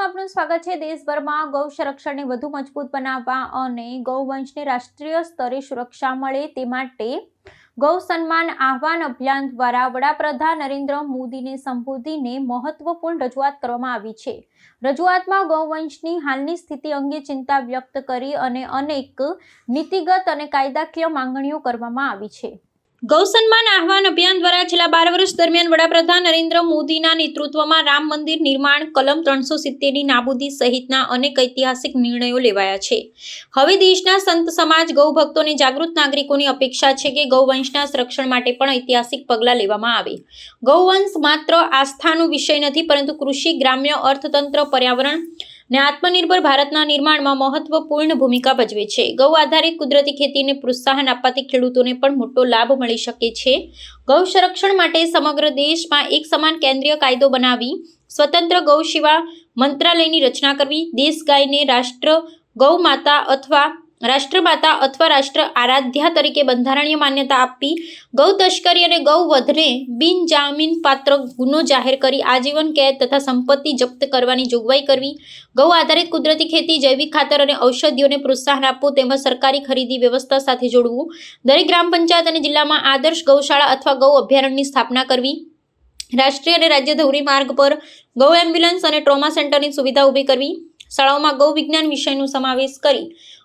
વિડીયોમાં આપનું સ્વાગત છે। દેશભરમાં ગૌ સંરક્ષણને વધુ મજબૂત બનાવવા અને ગૌવંશને રાષ્ટ્રીય સ્તરે સુરક્ષા મળે તે માટે ગૌ સન્માન આહ્વાન અભિયાન દ્વારા વડાપ્રધાન નરેન્દ્ર મોદીને સંબોધીને મહત્વપૂર્ણ રજૂઆત કરવામાં આવી છે। રજૂઆતમાં ગૌવંશની હાલની સ્થિતિ અંગે ચિંતા વ્યક્ત કરી અને અનેક નીતિગત અને કાયદાકીય માંગણીઓ કરવામાં આવી છે। ગૌ સન્માન આહ્વાન અભિયાન દ્વારા છેલ્લા 12 વર્ષ દરમિયાન વડાપ્રધાન નરેન્દ્ર મોદીના નેતૃત્વમાં રામ મંદિર નિર્માણ, કલમ 370ની નાબૂદી સહિતના અનેક ઐતિહાસિક નિર્ણયો લેવાયા છે। હવે દેશના સંત સમાજ, ગૌ ભક્તો અને જાગૃત નાગરિકોની અપેક્ષા છે કે ગૌવંશના સંરક્ષણ માટે પણ ઐતિહાસિક પગલાં લેવામાં આવે। ગૌવંશ માત્ર આસ્થાનો વિષય નથી, પરંતુ કૃષિ, ગ્રામ્ય અર્થતંત્ર, પર્યાવરણ ને આત્મનિર્ભર ભારતના નિર્માણમાં મહત્વપૂર્ણ ભૂમિકા ભજવે છે। ગૌ આધારિત કુદરતી ખેતીને પ્રોત્સાહન આપવાથી ખેડૂતોને પણ મોટો લાભ મળી શકે છે। ગૌ સંરક્ષણ માટે સમગ્ર દેશમાં એક સમાન કેન્દ્રીય કાયદો બનાવી સ્વતંત્ર ગૌ સેવા મંત્રાલયની રચના કરવી, દેશ ગાયને રાષ્ટ્રમાતા અથવા રાષ્ટ્ર આરાધ્યા તરીકે બંધારણીય માન્યતા આપવી, ગૌ તસ્કરી અને ગૌ વધને બિનજામીનપાત્ર ગુનો જાહેર કરી આજીવન કેદ તથા સંપત્તિ જપ્ત કરવાની જોગવાઈ કરવી, ગૌ આધારિત કુદરતી ખેતી, જૈવિક ખાતર અને ઔષધિઓને પ્રોત્સાહન આપવું તેમજ સરકારી ખરીદી વ્યવસ્થા સાથે જોડવું, દરેક ગ્રામ પંચાયત અને જિલ્લામાં આદર્શ ગૌશાળા અથવા ગૌ અભયારણ્યની સ્થાપના કરવી, રાષ્ટ્રીય અને રાજ્ય ધોરી માર્ગ પર ગૌ એમ્બ્યુલન્સ અને ટ્રોમા સેન્ટરની સુવિધા ઊભી કરવી, શાળાઓમાં ગૌ વિજ્ઞાન વિષયનો સમાવેશ કરી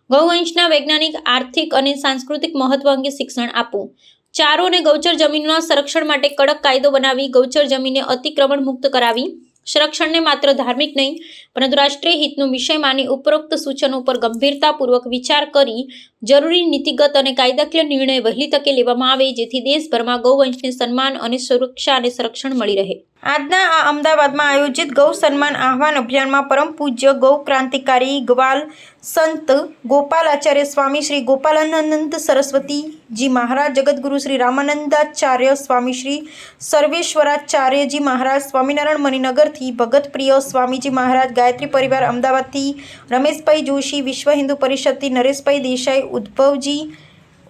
ગૌવંશના વૈજ્ઞાનિક, આર્થિક અને સાંસ્કૃતિક મહત્વ અંગે શિક્ષણ આપવું, ચારો અને ગૌચર જમીનના સંરક્ષણ માટે કડક કાયદો બનાવી ગૌચર જમીનને અતિક્રમણ મુક્ત કરાવી, સંરક્ષણને માત્ર ધાર્મિક નહીં પરંતુ રાષ્ટ્રીય હિતનો વિષય માની ઉપરોક્ત સૂચનો પર ગંભીરતાપૂર્વક વિચાર કરી જરૂરી નીતિગત અને કાયદાકીય નિર્ણય વહેલી તકે લેવામાં આવે, જેથી દેશભરમાં ગૌવંશને સન્માન અને સુરક્ષા અને સંરક્ષણ મળી રહે। આજના આ અમદાવાદમાં આયોજિત ગૌ સન્માન આહ્વાન અભિયાનમાં પરમ પૂજ્ય ગૌ ક્રાંતિકારી ગ્વાલ સંત ગોપાલાચાર્ય સ્વામી શ્રી ગોપાલાનંદ સરસ્વતીજી મહારાજ, જગતગુરુ શ્રી રામાનંદાચાર્ય સ્વામી શ્રી સર્વેશ્વરાચાર્યજી મહારાજ, સ્વામિનારાયણ મણિનગરથી ભગત પ્રિય સ્વામીજી મહારાજ, ગાયત્રી પરિવાર અમદાવાદથી રમેશભાઈ જોશી, વિશ્વ હિન્દુ પરિષદથી નરેશભાઈ દેસાઈ,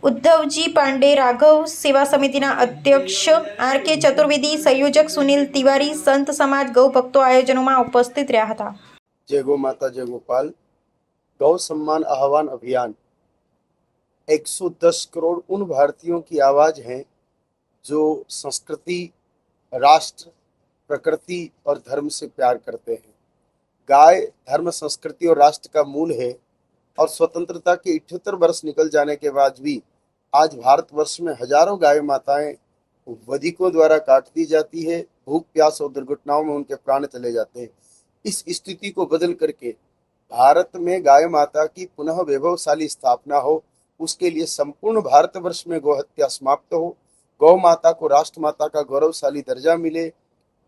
ઉદ્ધવજી પાંડે, રાઘવ સેવા સમિતિના અધ્યક્ષ આર.કે. ચતુર્વેદી, સંયોજક સુનિલ તિવારી, સંત સમાજ, ગૌ ભક્તો આયોજનોમાં ઉપસ્થિત રહ્યા હતા। जय गौ माता जय गोपाल। गौ सम्मान आह्वान अभियान 110 करोड़ उन भारतीयों की आवाज है जो संस्कृति, राष्ट्र, प्रकृति और धर्म से प्यार करते हैं। गाय धर्म, संस्कृति और राष्ट्र का मूल है और स्वतंत्रता के 78 वर्ष निकल जाने के बाद भी आज भारतवर्ष में हजारों गाय माताएं वधिकों द्वारा काट दी जाती है। भूख, प्यास और दुर्घटनाओं में उनके प्राण चले जाते हैं। इस स्थिति को बदल करके भारत में गाय माता की पुनः वैभवशाली स्थापना हो, उसके लिए संपूर्ण भारतवर्ष में गौ हत्या समाप्त हो, गौ माता को राष्ट्र माता का गौरवशाली दर्जा मिले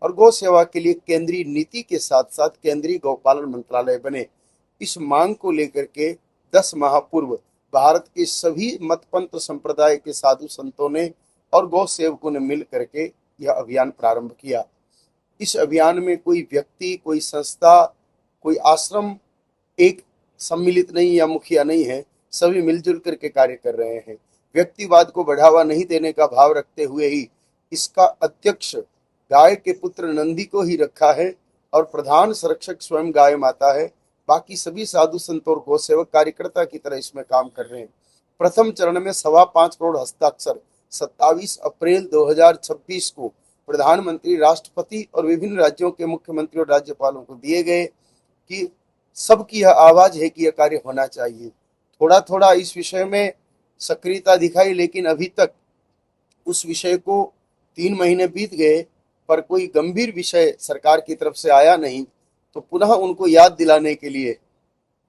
और गौ सेवा के लिए केंद्रीय नीति के साथ साथ केंद्रीय गौपालन मंत्रालय बने। इस मांग को लेकर के 10 माह पूर्व भारत के सभी मतपंथ संप्रदाय के साधु संतों ने और गौ सेवकों ने मिल करके यह अभियान प्रारंभ किया। इस अभियान में कोई व्यक्ति, कोई संस्था, कोई आश्रम एक सम्मिलित नहीं या मुखिया नहीं है, सभी मिलजुल करके कार्य कर रहे हैं। व्यक्तिवाद को बढ़ावा नहीं देने का भाव रखते हुए ही इसका अध्यक्ष गाय के पुत्र नंदी को ही रखा है और प्रधान संरक्षक स्वयं गाय माता है। बाकी सभी साधु संत और गौ सेवक कार्यकर्ता की तरह इसमें काम कर रहे हैं। प्रथम चरण में 5.25 करोड़ हस्ताक्षर 27 अप्रैल 2026 को प्रधानमंत्री, राष्ट्रपति और विभिन्न राज्यों के मुख्यमंत्री और राज्यपालों को दिए गए कि सबकी यह आवाज है कि यह कार्य होना चाहिए। थोड़ा थोड़ा इस विषय में सक्रियता दिखाई, लेकिन अभी तक उस विषय को 3 महीने बीत गए पर कोई गंभीर विषय सरकार की तरफ से आया नहीं। तो पुनः उनको याद दिलाने के लिए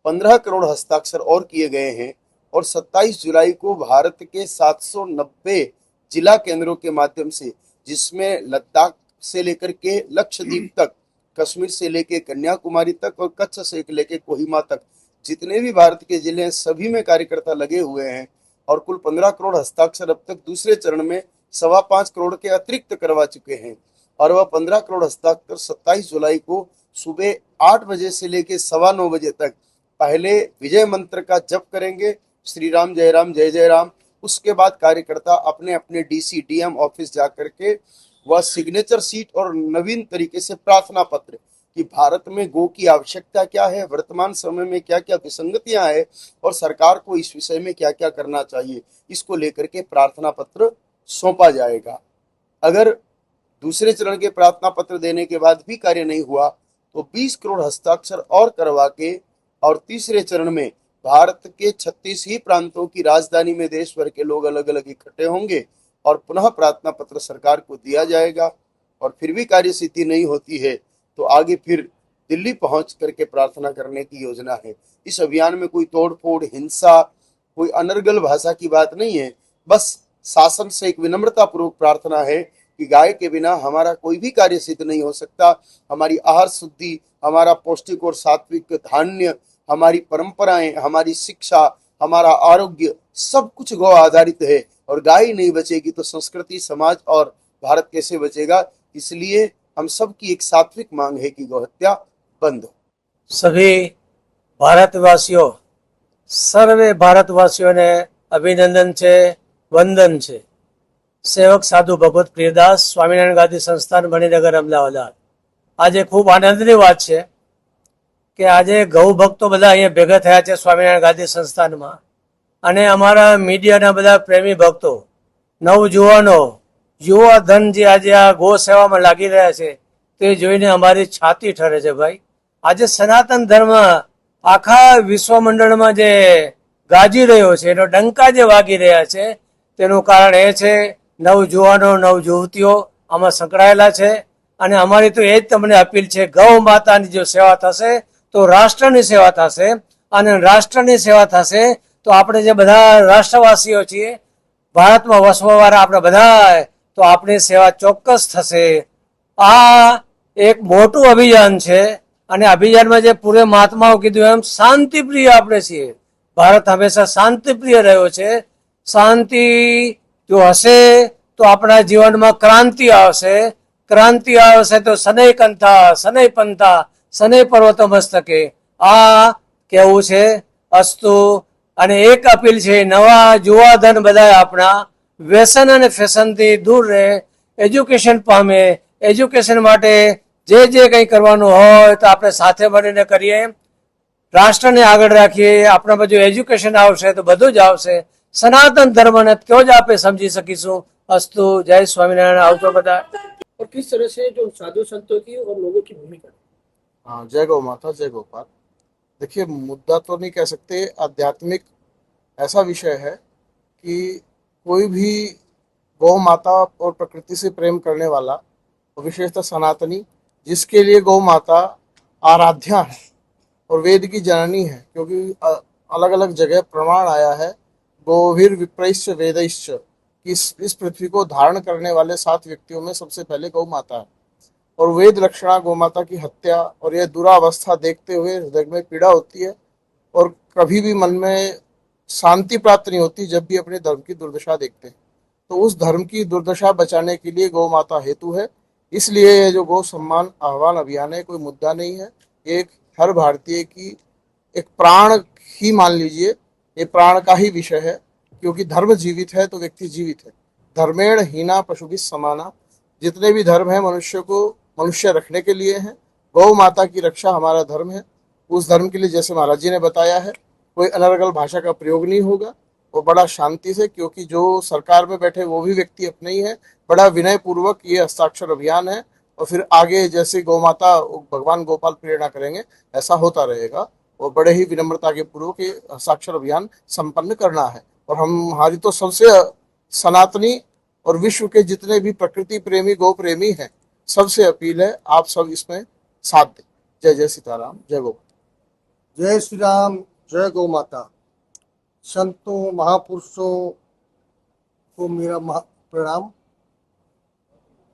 15 करोड़ हस्ताक्षर और किए गए हैं और 27 जुलाई को भारत के 790 जिला केंद्रों के माध्यम से, जिसमें लद्दाख से लेकर के लक्षद्वीप तक, कश्मीर से लेकर कन्याकुमारी तक और कच्छ से लेकर कोहिमा तक जितने भी भारत के जिले हैं, सभी में कार्यकर्ता लगे हुए हैं और कुल 15 करोड़ हस्ताक्षर अब तक दूसरे चरण में 5.25 करोड़ के अतिरिक्त करवा चुके हैं। और वह 15 करोड़ हस्ताक्षर 27 जुलाई को सुबह 8 बजे से लेकर 9:15 बजे तक पहले विजय मंत्र का जप करेंगे, श्री राम जय जय राम। उसके बाद कार्यकर्ता अपने अपने डीसी डीएम ऑफिस जाकर के वह सिग्नेचर सीट और नवीन तरीके से प्रार्थना पत्र कि भारत में गो की आवश्यकता क्या है, वर्तमान समय में क्या क्या विसंगतियां हैं और सरकार को इस विषय में क्या क्या करना चाहिए, इसको लेकर के प्रार्थना पत्र सौंपा जाएगा। अगर दूसरे चरण के प्रार्थना पत्र देने के बाद भी कार्य नहीं हुआ तो 20 करोड़ हस्ताक्षर और करवा के और तीसरे चरण में भारत के 36 ही प्रांतों की राजधानी में देश भर के लोग अलग अलग इकट्ठे होंगे और पुनः प्रार्थना पत्र सरकार को दिया जाएगा। और फिर भी कार्य सिद्धि नहीं होती है तो आगे फिर दिल्ली पहुंच करके प्रार्थना करने की योजना है। इस अभियान में कोई तोड़फोड़, हिंसा, कोई अनर्गल भाषा की बात नहीं है। बस शासन से एक विनम्रता पूर्वक प्रार्थना है कि गाय के बिना हमारा कोई भी कार्य सिद्ध नहीं हो सकता। हमारी आहार शुद्धि, हमारा पौष्टिक और सात्विक धान्य, हमारी परंपराएं, हमारी शिक्षा, हमारा आरोग्य, सब कुछ गौ आधारित है। और गाय ही नहीं बचेगी तो संस्कृति, समाज और भारत कैसे बचेगा। इसलिए हम सब की एक सात्विक मांग है कि गौ हत्या बंद हो। सभी भारतवासियों, सर्वे भारतवासियों ने अभिनंदन છે, વંદન છે। સેવક સાધુ ભગવત પ્રિયદાસ, સ્વામિનારાયણ ગાદી સંસ્થાન, મણિનગર, અમદાવાદ। આજે ખૂબ આનંદની વાત છે કે આજે ગૌ ભક્તો બધા અહીંયા ભેગા થયા છે સ્વામિનારાયણ ગાદી સંસ્થાનમાં, અને અમારા મીડિયાના બધા પ્રેમી ભક્તો, નવજુવાનો, યુવા ધન જે આજે આ ગૌ સેવામાં લાગી રહ્યા છે તે જોઈને અમારી છાતી ઠરે છે ભાઈ। આજે સનાતન ધર્મ આખા વિશ્વમંડળમાં જે ગાજી રહ્યો છે, એનો ડંકા જે વાગી રહ્યા છે તેનું કારણ એ છે નવજુવાનો, નવયુવતીઓ આમાં સંકળાયેલા છે। અને અમારી તો એ જ તમને અપીલ છે, ગૌ માતાની જો સેવા થશે તો રાષ્ટ્રની સેવા થશે, અને રાષ્ટ્રની સેવા થશે તો આપણે જે બધા રાષ્ટ્રવાસીઓ છીએ, ભારતમાં વસવાવાળા આપણે બધા, તો આપણી સેવા ચોક્કસ થશે। આ એક મોટું અભિયાન છે, અને અભિયાનમાં જે પૂરે મહાત્માઓ કીધું એમ શાંતિપ્રિય આપણે છીએ। ભારત હંમેશા શાંતિપ્રિય રહ્યો છે। શાંતિ જો હશે તો આપણા જીવનમાં ક્રાંતિ આવશે, ક્રાંતિ આવશે તો શનૈ કંથા, શનૈ પંથા, શનૈ પર્વતો મસ્તકે, આ કેવું છે। અસ્તુ। અને એક અપીલ છે, નવા યુવાધન બધા આપણા વ્યસન અને ફેશનથી દૂર રહે, એજ્યુકેશન પામે। એજ્યુકેશન માટે જે કંઈ કરવાનું હોય તો આપણે સાથે મળીને કરીએ, રાષ્ટ્રને આગળ રાખીએ। આપણા બાજુ એજ્યુકેશન આવશે તો બધું જ આવશે। સનાતન ધર્મને તો જ આપણે સમજી શકીશું। અસ્તુ। જય સ્વામિનારાયણ। આવજો બધા। और किस तरह से जो साधु संतों की और लोगों की भूमिका। हाँ, जय गौ माता, जय गोपाल। देखिए, मुद्दा तो नहीं कह सकते, आध्यात्मिक ऐसा विषय है कि कोई भी गौ माता और प्रकृति से प्रेम करने वाला, और विशेषतः सनातनी, जिसके लिए गौ माता आराध्या है और वेद की जननी है, क्योंकि अलग अलग जगह प्रमाण आया है, गोभिर विप्रैश्च वेदैश्च, कि इस पृथ्वी को धारण करने वाले 7 व्यक्तियों में सबसे पहले गौ माता है। और वेद लक्षणा गौ माता की हत्या और यह दुरावस्था देखते हुए हृदय में पीड़ा होती है, और कभी भी मन में शांति प्राप्त नहीं होती जब भी अपने धर्म की दुर्दशा देखते हैं। तो उस धर्म की दुर्दशा बचाने के लिए गौ माता हेतु है। इसलिए ये जो गौ सम्मान आह्वान अभियान है, कोई मुद्दा नहीं है, एक हर भारतीय की एक प्राण ही मान लीजिए, ये प्राण का ही विषय है, क्योंकि धर्म जीवित है तो व्यक्ति जीवित है। धर्मेण हीना पशुभिः समाना, जितने भी धर्म है मनुष्य को मनुष्य रखने के लिए है। गौ माता की रक्षा हमारा धर्म है। उस धर्म के लिए, जैसे महाराज जी ने बताया है, कोई अनर्गल भाषा का प्रयोग नहीं होगा, और बड़ा शांति से, क्योंकि जो सरकार में बैठे वो भी व्यक्ति अपने ही है, बड़ा विनय पूर्वक ये हस्ताक्षर अभियान है। और फिर आगे जैसे गौ माता भगवान गोपाल प्रेरणा करेंगे ऐसा होता रहेगा, और बड़े ही विनम्रता के पूर्वक ये हस्ताक्षर अभियान संपन्न करना है। और हमारी तो सबसे सनातनी और विश्व के जितने भी प्रकृति प्रेमी, गौ प्रेमी हैं, सबसे अपील है आप सब इसमें साथ दें। जय जय सीताराम, जय गौ। जय श्री राम, जय गौ माता। संतों, महापुरुषों को मेरा प्रणाम।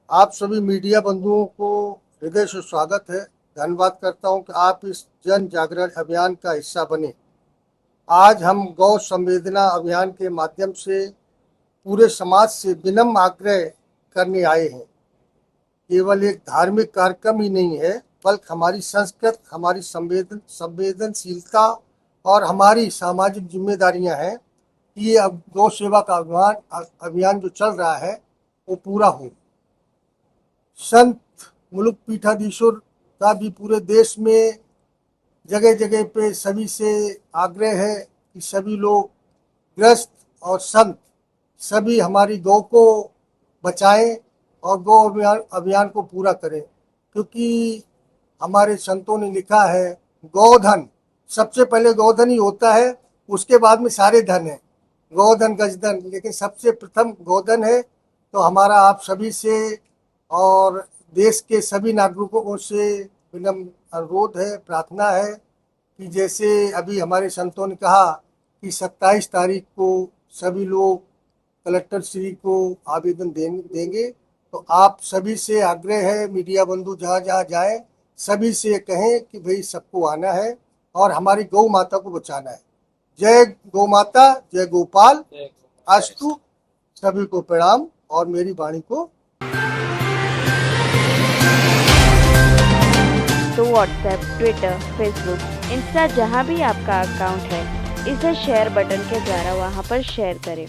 आप सभी मीडिया बंधुओं को हृदय से स्वागत है। धन्यवाद करता हूं कि आप इस जन जागरण अभियान का हिस्सा बने। आज हम गौ संवेदना अभियान के माध्यम से पूरे समाज से विनम्र आग्रह करने आए हैं। केवल एक धार्मिक कार्यक्रम ही नहीं है, बल्कि हमारी संस्कृति, हमारी संवेदनशीलता और हमारी सामाजिक जिम्मेदारियां हैं कि ये अब गौ सेवा का अभियान जो चल रहा है वो पूरा हो। संत मुलुक पीठाधीश्वर का भी पूरे देश में जगह जगह पे सभी से आग्रह है कि सभी लोग ग्रस्त और संत सभी हमारी गौ को बचाएं और गौ अभियान को पूरा करें, क्योंकि हमारे संतों ने लिखा है गौधन, सबसे पहले गौधन ही होता है, उसके बाद में सारे धन है, गौधन गजधन, लेकिन सबसे प्रथम गौधन है। तो हमारा आप सभी से और देश के सभी नागरिकों से विनम्र अनुरोध है, प्रार्थना है कि जैसे अभी हमारे संतों ने कहा कि 27 तारीख को सभी लोग कलेक्टर श्री को आवेदन देंगे, तो आप सभी से आग्रह है, मीडिया बंधु जहाँ जहाँ जाए सभी से कहें कि भाई सबको आना है और हमारी गौ माता को बचाना है। जय गौ माता, जय गोपाल, अस्तु। सभी को प्रणाम और मेरी वाणी को। तो व्हाट्सएप, ट्विटर, फेसबुक, इंस्टा जहाँ भी आपका अकाउंट है, इसे शेयर बटन के द्वारा वहाँ पर शेयर करें